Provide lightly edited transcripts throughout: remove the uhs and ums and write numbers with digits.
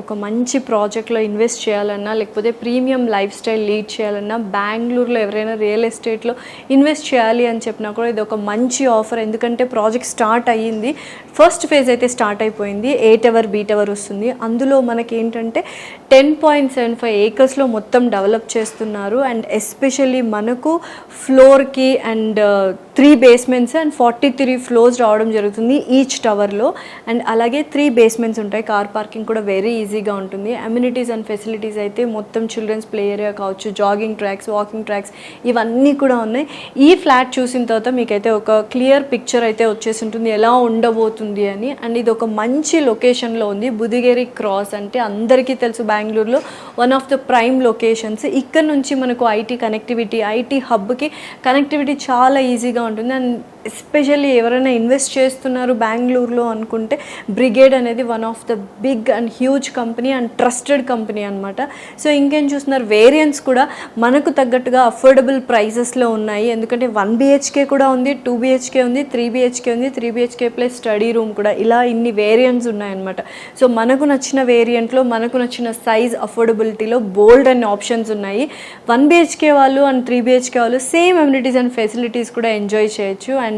ఒక మంచి ప్రాజెక్ట్లో ఇన్వెస్ట్ చేయాలన్నా లేకపోతే ప్రీమియం లైఫ్ స్టైల్ లీడ్ చేయాలన్నా బెంగళూరులో ఎవరైనా రియల్ ఎస్టేట్లో ఇన్వెస్ట్ చేయాలి అని చెప్పినా కూడా ఇది ఒక మంచి ఆఫర్. ఎందుకంటే ప్రాజెక్ట్ స్టార్ట్ అయ్యింది, ఫస్ట్ ఫేజ్ అయితే స్టార్ట్ అయిపోయింది. 8 టవర్ బీ టవర్ వస్తుంది. అందులో మనకి ఏంటంటే 10.75 ఏకర్స్లో మొత్తం డెవలప్ చేస్తున్నారు. అండ్ ఎస్పెషల్లీ మనకు ఫ్లోర్కి అండ్ 3 basements అండ్ 43 floors రావడం జరుగుతుంది ఈచ్ టవర్లో. అండ్ అలాగే 3 basements ఉంటాయి. కార్ పార్కింగ్ కూడా వెరీ ఈజీగా ఉంటుంది. అమ్యూనిటీస్ అండ్ ఫెసిలిటీస్ అయితే మొత్తం చిల్డ్రన్స్ ప్లే ఏరియా కావచ్చు, జాగింగ్ ట్రాక్స్, వాకింగ్ ట్రాక్స్ ఇవన్నీ కూడా ఉన్నాయి. ఈ ఫ్లాట్ చూసిన తర్వాత మీకైతే ఒక క్లియర్ పిక్చర్ అయితే వచ్చేసి ఉంటుంది ఎలా ఉండబోతుంది అని. అండ్ ఇది ఒక మంచి లొకేషన్లో ఉంది. బుదిగేరి క్రాస్ అంటే అందరికీ తెలుసు బెంగళూరులో one of the prime locations. ఇక్కడ నుంచి మనకు ఐటీ కనెక్టివిటీ, ఐటీ హబ్కి కనెక్టివిటీ చాలా ఈజీగా ఉంటుంది. అండ్ ఎస్పెషల్లీ ఎవరైనా ఇన్వెస్ట్ చేస్తున్నారు బెంగళూరులో అనుకుంటే బ్రిగేడ్ అనేది one of the big and huge company and trusted company అనమాట. సో ఇంకేం చూస్తున్నారు, వేరియంట్స్ కూడా మనకు తగ్గట్టుగా అఫోర్డబుల్ ప్రైసెస్లో ఉన్నాయి. ఎందుకంటే 1 BHK కూడా ఉంది, 2 BHK ఉంది, 3 BHK ఉంది, 3 BHK ప్లస్ స్టడీ రూమ్ కూడా, ఇలా ఇన్ని వేరియంట్స్ ఉన్నాయన్నమాట. సో మనకు నచ్చిన వేరియంట్లో మనకు నచ్చిన సైజ్ అఫోర్డబిలిటీలో బోల్డ్ అనే ఆప్షన్స్ ఉన్నాయి. 1 BHK వాళ్ళు అండ్ 3 BHK వాళ్ళు సేమ్ అమ్యూనిటీస్ అండ్ ఫెసిలిటీస్ కూడా ఎంజాయ్ చేయొచ్చు. అండ్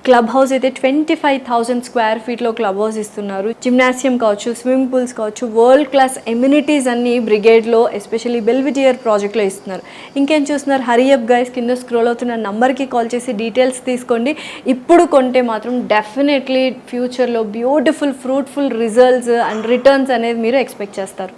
క్లబ్ హౌస్ అయితే 25,000 square feetలో క్లబ్ హౌస్ ఇస్తున్నారు. జిమ్నాసియం కావచ్చు, స్విమ్మింగ్ పూల్స్ కావచ్చు, వరల్డ్ క్లాస్ ఎమ్యూనిటీస్ అన్ని బ్రిగేడ్లో ఎస్పెషల్లీ బెల్విడియర్ ప్రాజెక్ట్లో ఇస్తున్నారు. ఇంకేం చూస్తున్నారు, హరియప్ గైస్, కింద స్క్రోల్ అవుతున్న నంబర్కి కాల్ చేసి డీటెయిల్స్ తీసుకోండి. ఇప్పుడు కొంటే మాత్రం డెఫినెట్లీ ఫ్యూచర్లో beautiful fruitful results and returns అనేది మీరు ఎక్స్పెక్ట్ చేస్తారు.